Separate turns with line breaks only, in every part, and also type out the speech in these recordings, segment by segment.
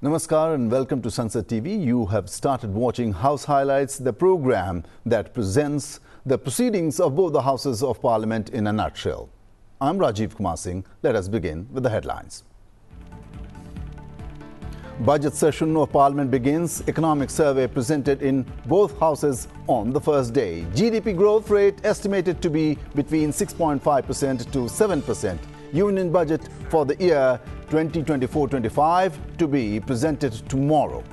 Namaskar and welcome to Sansad TV. You have started watching House Highlights, the program that presents the proceedings of both the Houses of Parliament in a nutshell. I'm Rajiv Kumar Singh. Let us begin with the headlines. Budget session of Parliament begins. Economic survey presented in both houses on the first day. GDP growth rate estimated to be between 6.5% to 7%. Union budget for the year 2024-25 to be presented tomorrow.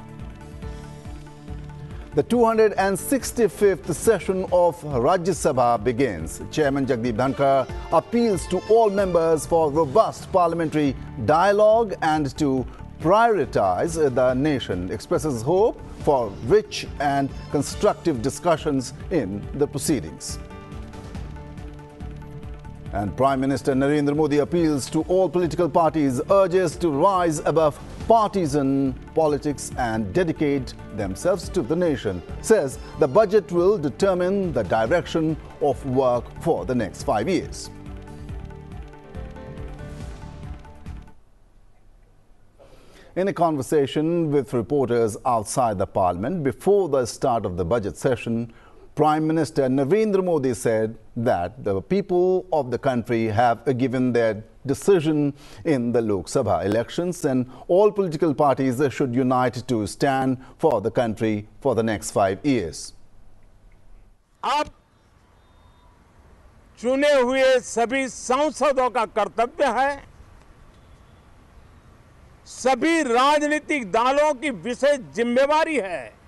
The 265th session of Rajya Sabha begins. Chairman Jagdeep Dhankar appeals to all members for robust parliamentary dialogue and to prioritize the nation, expresses hope for rich and constructive discussions in the proceedings. And Prime Minister Narendra Modi appeals to all political parties, urges to rise above partisan politics and dedicate themselves to the nation, says the budget will determine the direction of work for the next 5 years. In a conversation with reporters outside the Parliament before the start of the budget session, Prime Minister Narendra Modi said that the people of the country have given their decision in the Lok Sabha elections and all political parties should unite to stand for the country for the next 5 years.
अब चुने हुए सभी सांसदों का कर्तव्य है, सभी राजनीतिक दलों की विशेष जिम्मेवारी है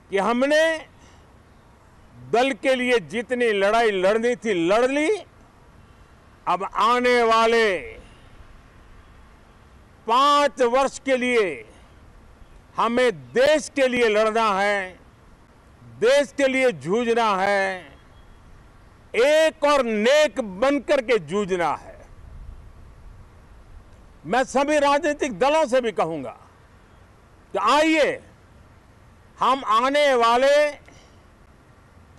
कि हमने दल के लिए जितनी लड़ाई लड़नी थी लड़ ली। अब आने वाले 5 वर्ष के लिए हमें देश के लिए लड़ना है, देश के लिए जूझना है, एक और नेक बनकर के जूझना है। मैं सभी राजनीतिक दलों से भी कहूंगा कि आइए हम आने वाले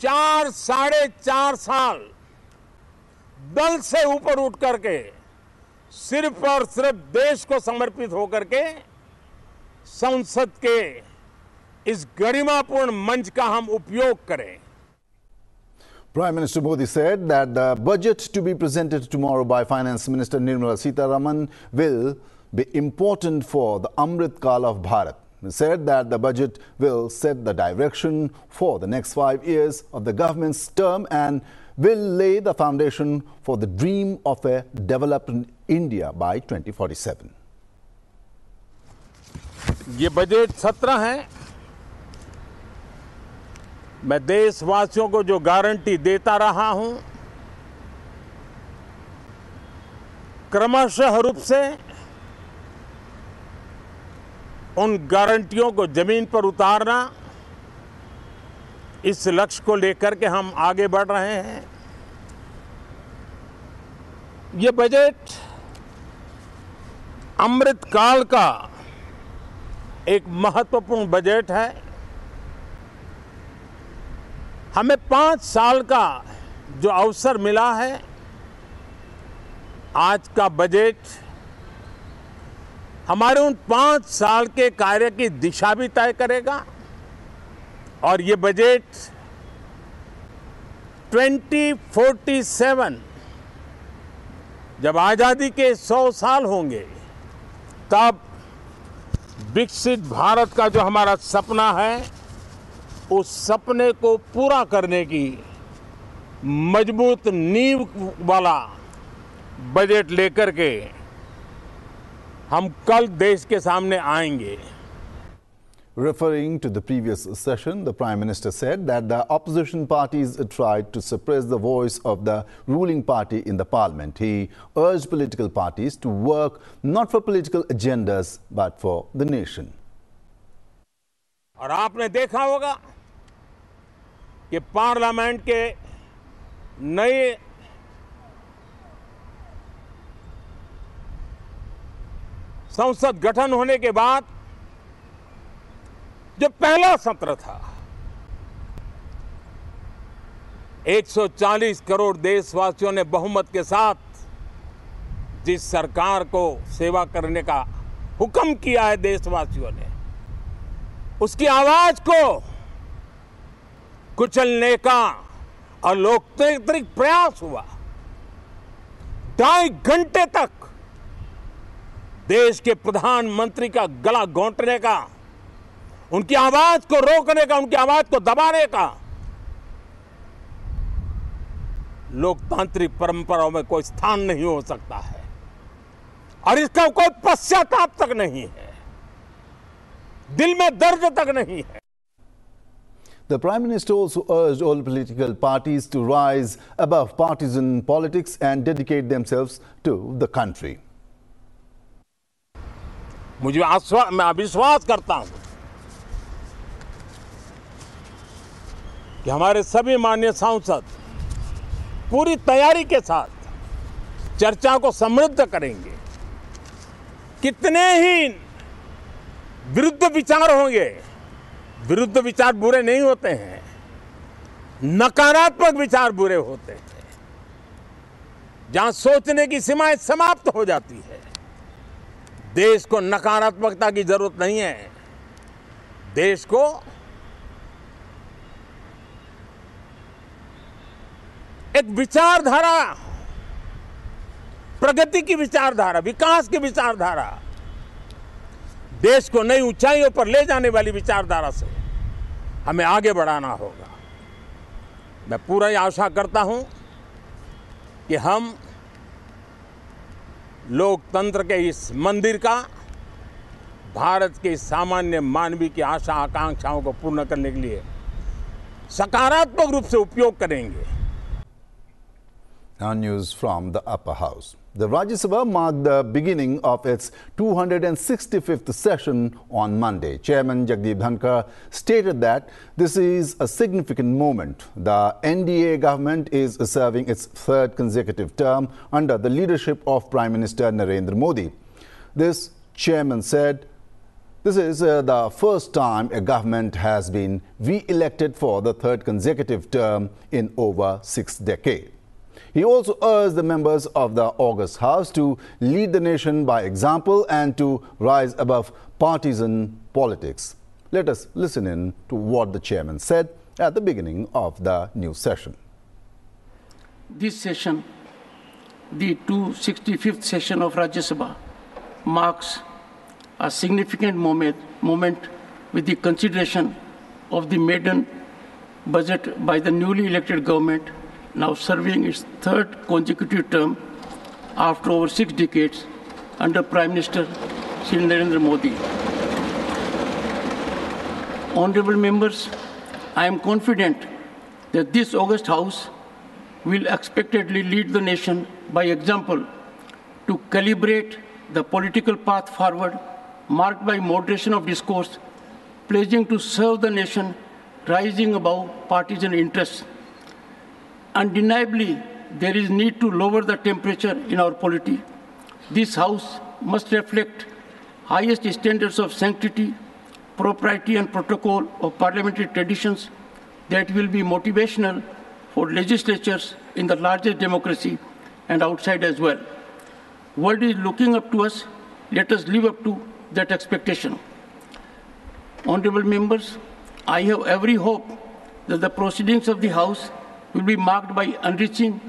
4 साढ़े 4 साल दल से ऊपर उठ करके सिर्फ और सिर्फ देश को समर्पित होकर के संसद के इस गरिमापूर्ण मंच का हम उपयोग करें।
Prime Minister Modi said that the budget to be presented tomorrow by Finance Minister Nirmala Sitharaman will be important for the Amrit Kaal of Bharat. He said that the budget will set the direction for the next 5 years of the government's term and will lay the foundation for the dream of a developed India by 2047.
ये budget सत्र है। मैं देशवासियों को जो guarantee देता रहा हूं, क्रमशः रूप से उन गारंटियों को जमीन पर उतारना, इस लक्ष्य को लेकर के हम आगे बढ़ रहे हैं। ये बजट अमृत काल का एक महत्वपूर्ण बजट है। हमें 5 साल का जो अवसर मिला है, आज का बजट हमारे उन 5 साल के कार्य की दिशा भी तय करेगा और ये बजट 2047 जब आज़ादी के 100 साल होंगे तब विकसित भारत का जो हमारा सपना है, उस सपने को पूरा करने की मजबूत नींव वाला बजट लेकर के हम कल देश के सामने आएंगे।
Referring to the previous session, the Prime Minister said that the opposition parties tried to suppress the voice of the ruling party in the Parliament. He urged political parties to work not for political agendas but for the nation.
और आपने देखा होगा कि parliament के नए संसद गठन होने के बाद जो पहला सत्र था, 140 करोड़ देशवासियों ने बहुमत के साथ जिस सरकार को सेवा करने का हुक्म किया है देशवासियों ने, उसकी आवाज को कुचलने का और लोकतांत्रिक प्रयास हुआ। 2.5 घंटे तक देश के प्रधानमंत्री का गला घोंटने का, उनकी आवाज को रोकने का, उनकी आवाज को दबाने का लोकतांत्रिक परंपराओं में कोई स्थान नहीं हो सकता है और इसका कोई पश्चाताप तक नहीं है, दिल में दर्द तक नहीं है।
The Prime Minister also urged all political parties to rise above partisan politics and dedicate themselves to the country.
मैं विश्वास करता हूं कि हमारे सभी माननीय सांसद पूरी तैयारी के साथ चर्चा को समृद्ध करेंगे। कितने ही विरुद्ध विचार होंगे, विरुद्ध विचार बुरे नहीं होते हैं, नकारात्मक विचार बुरे होते हैं। जहां सोचने की सीमाएं समाप्त हो जाती है, देश को नकारात्मकता की जरूरत नहीं है। देश को एक विचारधारा, प्रगति की विचारधारा, विकास की विचारधारा, देश को नई ऊंचाइयों पर ले जाने वाली विचारधारा से हमें आगे बढ़ाना होगा। मैं पूरा आशा करता हूं कि हम लोकतंत्र के इस मंदिर का भारत के सामान्य मानवीय की आशा आकांक्षाओं को पूर्ण करने के लिए सकारात्मक रूप से उपयोग करेंगे।
Now news from the upper house. The Rajya Sabha marked the beginning of its 265th session on Monday. Chairman Jagdeep Dhankar stated that this is a significant moment. The NDA government is serving its third consecutive term under the leadership of Prime Minister Narendra Modi. This chairman said this is the first time a government has been re-elected for the third consecutive term in over 6 decades. He also urged the members of the August House to lead the nation by example and to rise above partisan politics. Let us listen in to what the chairman said at the beginning of the new session.
This session, the 265th session of Rajya Sabha, marks a significant moment with the consideration of the maiden budget by the newly elected government, now serving its third consecutive term after over 6 decades under Prime Minister Shri Narendra Modi. Honorable members, I am confident that this August House will expectedly lead the nation by example to calibrate the political path forward marked by moderation of discourse, pledging to serve the nation, rising above partisan interests. Undeniably, there is need to lower the temperature in our polity. This House must reflect highest standards of sanctity, propriety and protocol of parliamentary traditions that will be motivational for legislatures in the largest democracy and outside as well. World is looking up to us. Let us live up to that expectation. Honorable members, I have every hope that the proceedings of the House will be marked by enriching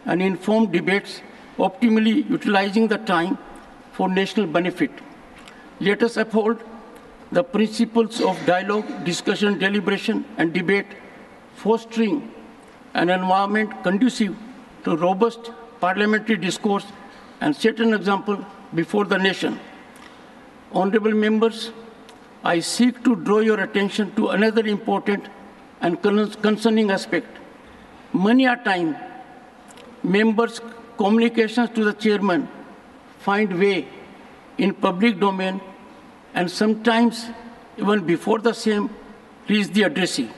and informed debates, optimally utilizing the time for national benefit. Let us uphold the principles of dialogue, discussion, deliberation, and debate, fostering an environment conducive to robust parliamentary discourse and set an example before the nation. Honorable members, I seek to draw your attention to another important and concerning aspect. Many a time, members' communications to the chairman find way in public domain and sometimes even before the same reach the addressee.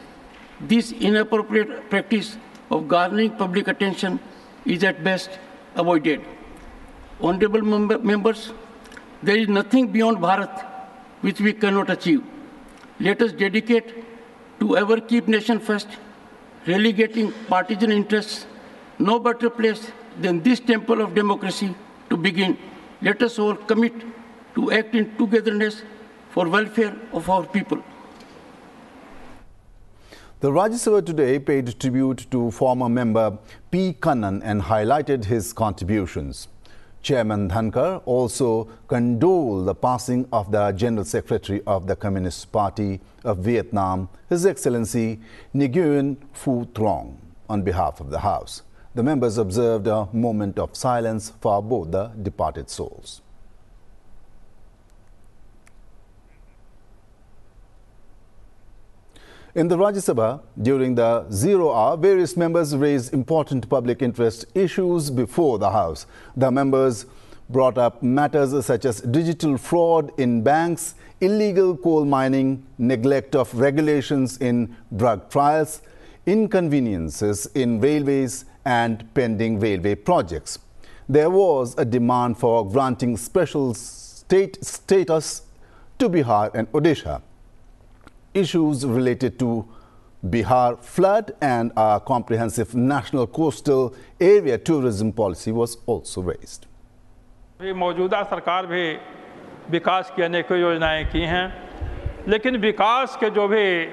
This inappropriate practice of garnering public attention is at best avoided. Honorable members, there is nothing beyond Bharat which we cannot achieve. Let us dedicate to ever keep nation first, relegating partisan interests. No better place than this temple of democracy to begin. Let us all commit to act in togetherness for welfare of our people.
The Rajya Sabha today paid tribute to former member P. Kannan and highlighted his contributions. Chairman Dhankar also condoled the passing of the General Secretary of the Communist Party of Vietnam, His Excellency Nguyen Phu Trong, on behalf of the House. The members observed a moment of silence for both the departed souls. In the Rajya Sabha, during the zero hour, various members raised important public interest issues before the House. The members brought up matters such as digital fraud in banks, illegal coal mining, neglect of regulations in drug trials, inconveniences in railways, and pending railway projects. There was a demand for granting special state status to Bihar and Odisha. Issues related to Bihar flood and a comprehensive national coastal area tourism policy was also raised.
मौजूदा सरकार भी विकास की अनेकों योजनाएं की हैं, लेकिन विकास के जो भी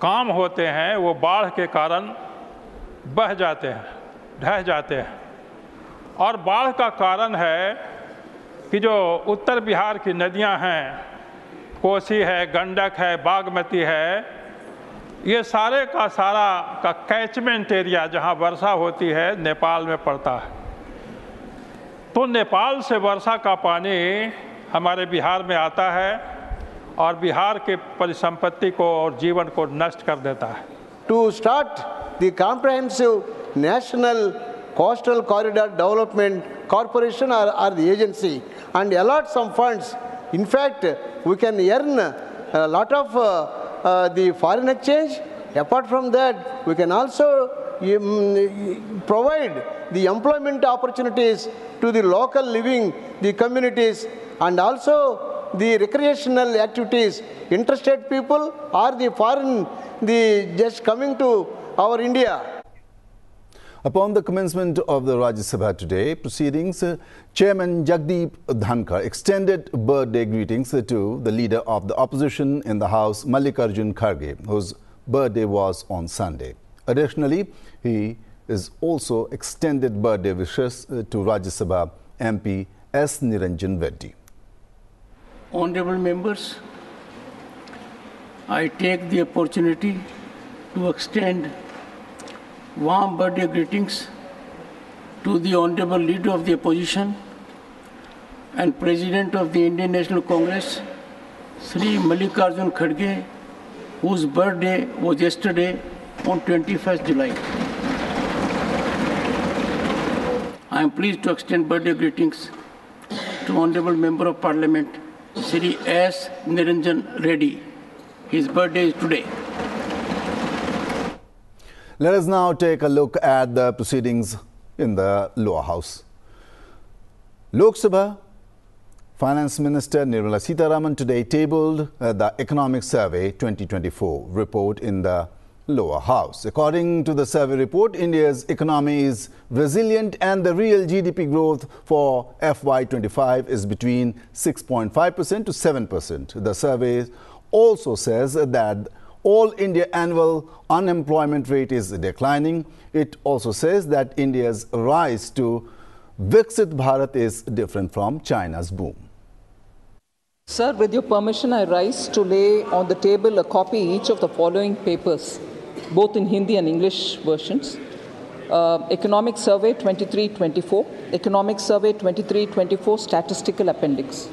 काम होते हैं वो बाढ़ के कारण बह जाते हैं, ढह जाते हैं। और बाढ़ का कारण है कि जो उत्तर बिहार की नदियां हैं, कोसी है, गंडक है, बागमती है, ये सारे का सारा का कैचमेंट एरिया जहां वर्षा होती है नेपाल में पड़ता है। तो नेपाल से वर्षा का पानी हमारे बिहार में आता है और बिहार के परिसंपत्ति को और जीवन को नष्ट कर देता है।
To start the comprehensive national coastal corridor development corporation or the agency and allot some funds. In fact, we can earn a lot of the foreign exchange. Apart from that, we can also provide the employment opportunities to the local living, the communities, and also the recreational activities. Interested people or the foreign, the just coming to our India.
Upon the commencement of the Rajya Sabha today proceedings, Chairman Jagdeep Dhankar extended birthday greetings to the leader of the opposition in the House, Mallikarjun Kharge, whose birthday was on Sunday. Additionally, he is also extended birthday wishes to Rajya Sabha MP S. Niranjan Reddy.
Honorable members, I take the opportunity to extend warm birthday greetings to the Honorable Leader of the Opposition and President of the Indian National Congress, Sri Mallikarjun Kharge, whose birthday was yesterday on 21st July. I am pleased to extend birthday greetings to Honorable Member of Parliament, Sri S. Niranjan Reddy. His birthday is today.
Let us now take a look at the proceedings in the lower house. Lok Sabha Finance Minister Nirmala Sitharaman today tabled the Economic Survey 2024 report in the lower house. According to the survey report, India's economy is resilient and the real GDP growth for FY25 is between 6.5% to 7%. The survey also says that all India annual unemployment rate is declining. It also says that India's rise to Viksit Bharat is different from China's boom.
Sir, with your permission, I rise to lay on the table a copy each of the following papers, both in Hindi and English versions. Economic Survey 23-24, Economic Survey 23-24 Statistical Appendix.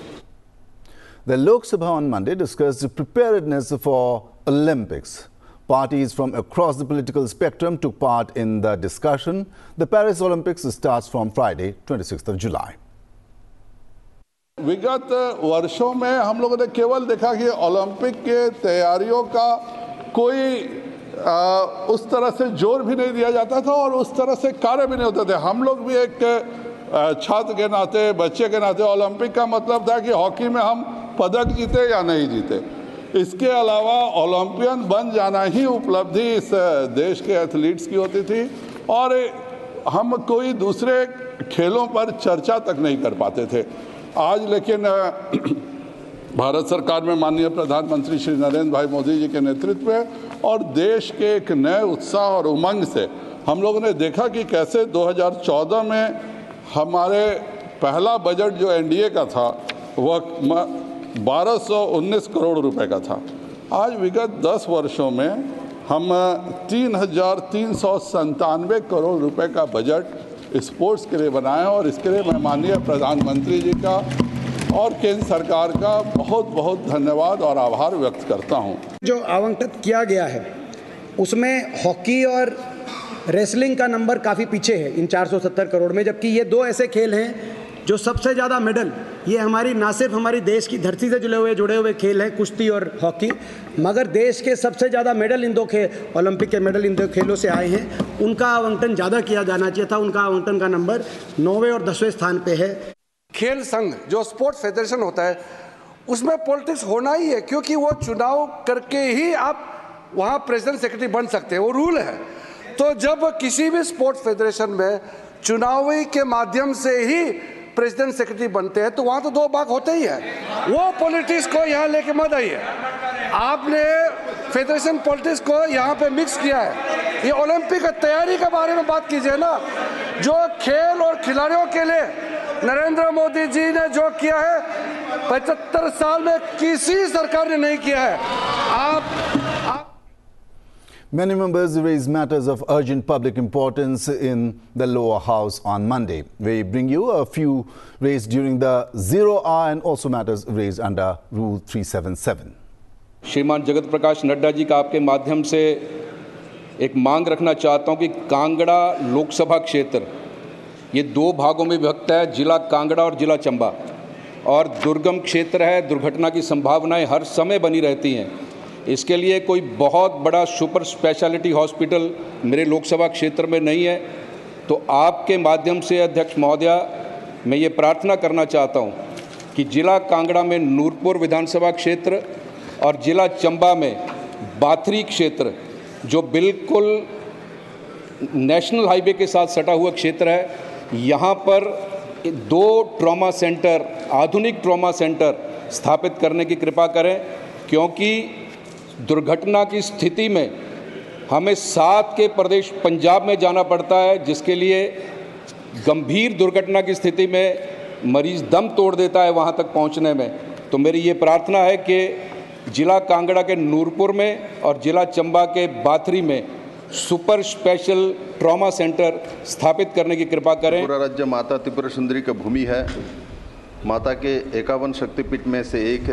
The Lok Sabha on Monday discussed the preparedness for Olympics. Parties from across the political spectrum took part in the discussion. The Paris Olympics starts from Friday, 26th of July.
विगत वर्षों में हम लोगों ने केवल देखा कि Olympic के तैयारियों का कोई उस तरह से जोर भी नहीं दिया जाता था और उस तरह से कार्य भी नहीं होते थे। हम लोग भी एक छात्र के नाते, बच्चे के नाते, ओलंपिक का मतलब था कि हॉकी में हम पदक जीते या नहीं जीते। इसके अलावा ओलंपियन बन जाना ही उपलब्धि इस देश के एथलीट्स की होती थी और हम कोई दूसरे खेलों पर चर्चा तक नहीं कर पाते थे। आज लेकिन भारत सरकार में माननीय प्रधानमंत्री श्री नरेंद्र भाई मोदी जी के नेतृत्व में और देश के एक नए उत्साह और उमंग से हम लोगों ने देखा कि कैसे 2014 में हमारे पहला बजट जो एनडीए का था वह 1219 करोड़ रुपए का था। आज विगत 10 वर्षों में हम 3,397 करोड़ रुपए का बजट स्पोर्ट्स के लिए बनाए और इसके लिए मैं माननीय प्रधानमंत्री जी का और केंद्र सरकार का बहुत बहुत धन्यवाद और आभार व्यक्त करता हूं।
जो आवंटित किया गया है उसमें हॉकी और रेसलिंग का नंबर काफ़ी पीछे है इन 470 करोड़ में, जबकि ये दो ऐसे खेल हैं जो सबसे ज़्यादा मेडल, ये हमारी ना सिर्फ हमारी देश की धरती से जुड़े हुए खेल हैं कुश्ती और हॉकी, मगर देश के सबसे ज़्यादा मेडल इन दो ओलंपिक के मेडल इन दो खेलों से आए हैं। उनका आवंटन ज़्यादा किया जाना चाहिए था। उनका आवंटन का नंबर 9वें और 10वें स्थान पे है।
खेल संघ जो स्पोर्ट्स फेडरेशन होता है उसमें पॉलिटिक्स होना ही है, क्योंकि वो चुनाव करके ही आप वहाँ प्रेसिडेंट सेक्रेटरी बन सकते हैं, वो रूल है। तो जब किसी भी स्पोर्ट्स फेडरेशन में चुनावी के माध्यम से ही प्रेसिडेंट सेक्रेटरी बनते हैं तो वहाँ तो दो भाग होते ही है। वो पॉलिटिक्स को यहाँ लेके मत आइए। आपने फेडरेशन पॉलिटिक्स को यहाँ पे मिक्स किया है। ये ओलंपिक की तैयारी के बारे में बात कीजिए ना, जो खेल और खिलाड़ियों के लिए नरेंद्र मोदी जी ने जो किया है 75 साल में किसी सरकार ने नहीं किया है। आप
Many members raised matters of urgent public importance in the lower house on Monday. We bring you a few raised during the 0 hour and also matters raised under Rule 377.
श्रीमान जगत प्रकाश नड्डा जी का आपके माध्यम से एक मांग रखना चाहता हूं कि कांगड़ा लोकसभा क्षेत्र ये दो भागों में विभक्त है, जिला कांगड़ा और जिला चंबा, और दुर्गम क्षेत्र है। दुर्घटना की संभावनाएं हर समय बनी रहती हैं। इसके लिए कोई बहुत बड़ा सुपर स्पेशलिटी हॉस्पिटल मेरे लोकसभा क्षेत्र में नहीं है। तो आपके माध्यम से अध्यक्ष महोदया मैं ये प्रार्थना करना चाहता हूँ कि जिला कांगड़ा में नूरपुर विधानसभा क्षेत्र और जिला चंबा में बाथरी क्षेत्र जो बिल्कुल नेशनल हाईवे के साथ सटा हुआ क्षेत्र है, यहाँ पर 2 ट्रॉमा सेंटर, आधुनिक ट्रॉमा सेंटर स्थापित करने की कृपा करें, क्योंकि दुर्घटना की स्थिति में हमें साथ के प्रदेश पंजाब में जाना पड़ता है, जिसके लिए गंभीर दुर्घटना की स्थिति में मरीज दम तोड़ देता है वहाँ तक पहुँचने में। तो मेरी ये प्रार्थना है कि जिला कांगड़ा के नूरपुर में और जिला चंबा के बाथरी में सुपर स्पेशल ट्रॉमा सेंटर स्थापित करने की कृपा करें।
पूरा राज्य माता त्रिपुरा सुंदरी का भूमि है। माता के 51 शक्तिपीठ में से एक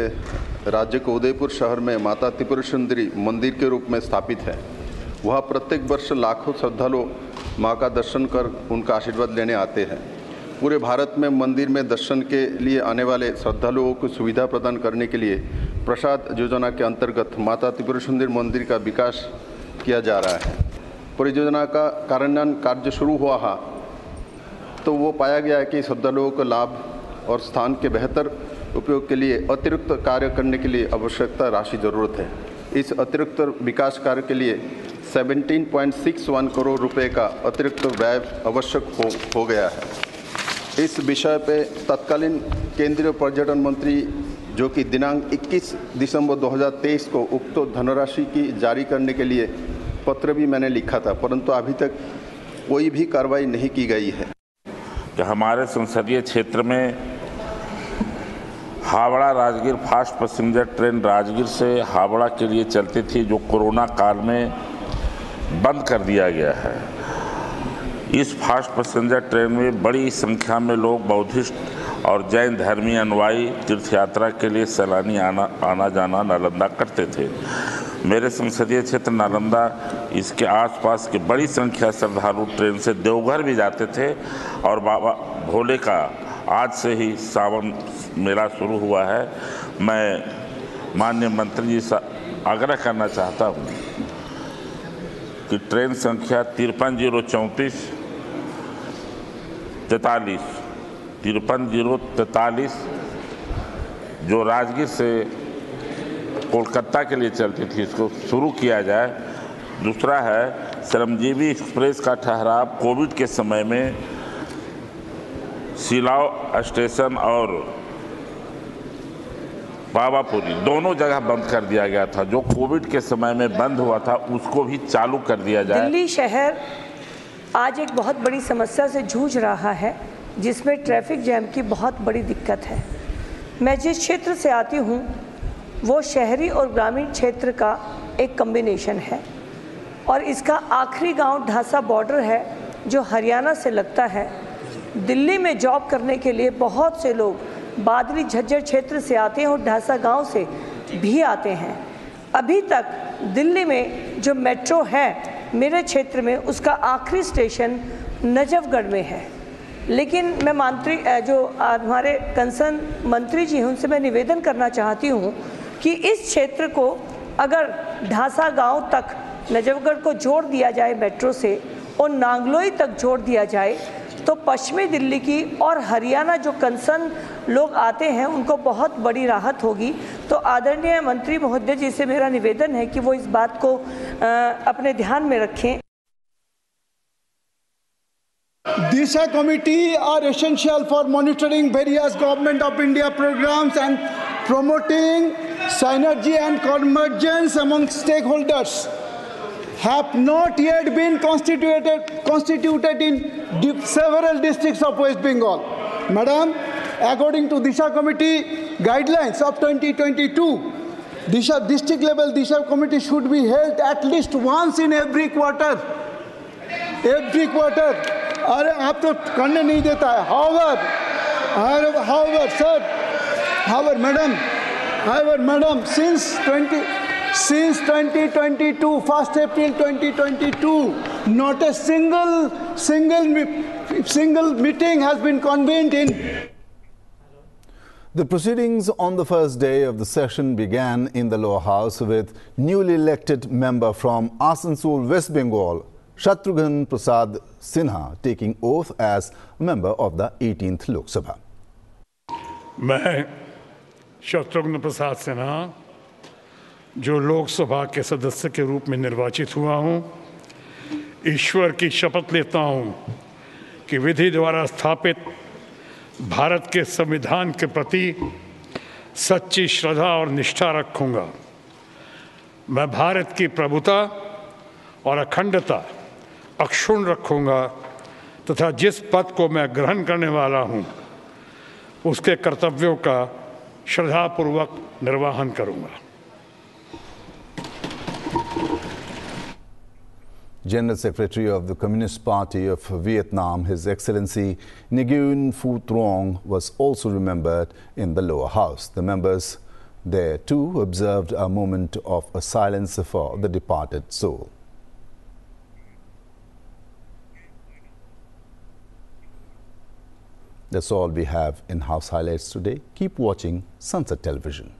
राज्य के उदयपुर शहर में माता त्रिपुरा सुंदरी मंदिर के रूप में स्थापित है। वहाँ प्रत्येक वर्ष लाखों श्रद्धालु माँ का दर्शन कर उनका आशीर्वाद लेने आते हैं। पूरे भारत में मंदिर में दर्शन के लिए आने वाले श्रद्धालुओं को सुविधा प्रदान करने के लिए प्रसाद योजना के अंतर्गत माता त्रिपुरा सुंदरी मंदिर का विकास किया जा रहा है। परियोजना का कार्यान्वयन कार्य शुरू हुआ है तो वो पाया गया है कि श्रद्धालुओं को लाभ और स्थान के बेहतर उपयोग के लिए अतिरिक्त कार्य करने के लिए आवश्यकता राशि जरूरत है। इस अतिरिक्त विकास कार्य के लिए 17.61 करोड़ रुपए का अतिरिक्त व्यय आवश्यक हो गया है। इस विषय पे तत्कालीन केंद्रीय पर्यटन मंत्री जो कि दिनांक 21 दिसंबर 2023 को उक्त धनराशि की जारी करने के लिए पत्र भी मैंने लिखा था, परंतु अभी तक कोई भी कार्रवाई नहीं की गई है।
कि हमारे संसदीय क्षेत्र में Howrah Rajgir fast passenger train Rajgir से हावड़ा के लिए चलती थी, जो कोरोना काल में बंद कर दिया गया है। इस फास्ट पैसेंजर ट्रेन में बड़ी संख्या में लोग बौद्धिस्ट और जैन धर्मी अनुयायी तीर्थ यात्रा के लिए सैलानी आना जाना नालंदा करते थे। मेरे संसदीय क्षेत्र नालंदा इसके आसपास की बड़ी संख्या श्रद्धालु ट्रेन से देवघर भी जाते थे और बाबा भोले का आज से ही सावन मेला शुरू हुआ है। मैं माननीय मंत्री जी से आग्रह करना चाहता हूँ कि ट्रेन संख्या 5343 जो राजगीर से कोलकाता के लिए चलती थी, इसको शुरू किया जाए। दूसरा है श्रमजीवी एक्सप्रेस का ठहराव कोविड के समय में सिलाव स्टेशन और पावापुरी दोनों जगह बंद कर दिया गया था। जो कोविड के समय में बंद हुआ था उसको भी चालू कर दिया जाए।
दिल्ली शहर आज एक बहुत बड़ी समस्या से जूझ रहा है, जिसमें ट्रैफिक जैम की बहुत बड़ी दिक्कत है। मैं जिस क्षेत्र से आती हूँ वो शहरी और ग्रामीण क्षेत्र का एक कॉम्बिनेशन है और इसका आखिरी गांव ढासा बॉर्डर है जो हरियाणा से लगता है। दिल्ली में जॉब करने के लिए बहुत से लोग बादली झज्जर क्षेत्र से आते हैं और ढासा गांव से भी आते हैं। अभी तक दिल्ली में जो मेट्रो है मेरे क्षेत्र में, उसका आखिरी स्टेशन नजफगढ़ में है। लेकिन मैं जो हमारे कंसर्न मंत्री जी हैं उनसे मैं निवेदन करना चाहती हूँ कि इस क्षेत्र को अगर ढासा गांव तक नजफगढ़ को जोड़ दिया जाए मेट्रो से और नांगलोई तक जोड़ दिया जाए तो पश्चिमी दिल्ली की और हरियाणा जो कंसर्न लोग आते हैं उनको बहुत बड़ी राहत होगी। तो आदरणीय मंत्री महोदय जी से मेरा निवेदन है कि वो इस बात को अपने ध्यान में रखें।
Disha committee are essential for monitoring various Government of India programs and promoting synergy and convergence among stakeholders. Have not yet been constituted in several districts of West Bengal. Madam, according to Disha committee guidelines of 2022, district level Disha committee should be held at least once in every quarter. Every quarter. अरे आप तो करने नहीं देता है। However, madam, since 2022, 1st April 2022, not a single meeting has been convened in.
The proceedings on the first day of the session began in the lower house with newly elected member from Asansol, West Bengal, Shatrughan Prasad Sinha, taking oath as a member of the 18th Lok Sabha.
मैं शत्रुघ्न प्रसाद सिन्हा जो लोकसभा के सदस्य के रूप में निर्वाचित हुआ हूं, ईश्वर की शपथ लेता हूं कि विधि द्वारा स्थापित भारत के संविधान के प्रति सच्ची श्रद्धा और निष्ठा रखूंगा। मैं भारत की प्रभुता और अखंडता अक्षुण्ण रखूंगा तथा जिस पद को मैं ग्रहण करने वाला हूं उसके कर्तव्यों का श्रद्धापूर्वक निर्वहन करूंगा।
General Secretary of the Communist Party of Vietnam, His Excellency Nguyen Phu Trong, was also remembered in the lower house. The members there too observed a moment of silence for the departed soul. That's all we have in House Highlights today. Keep watching Sunset Television.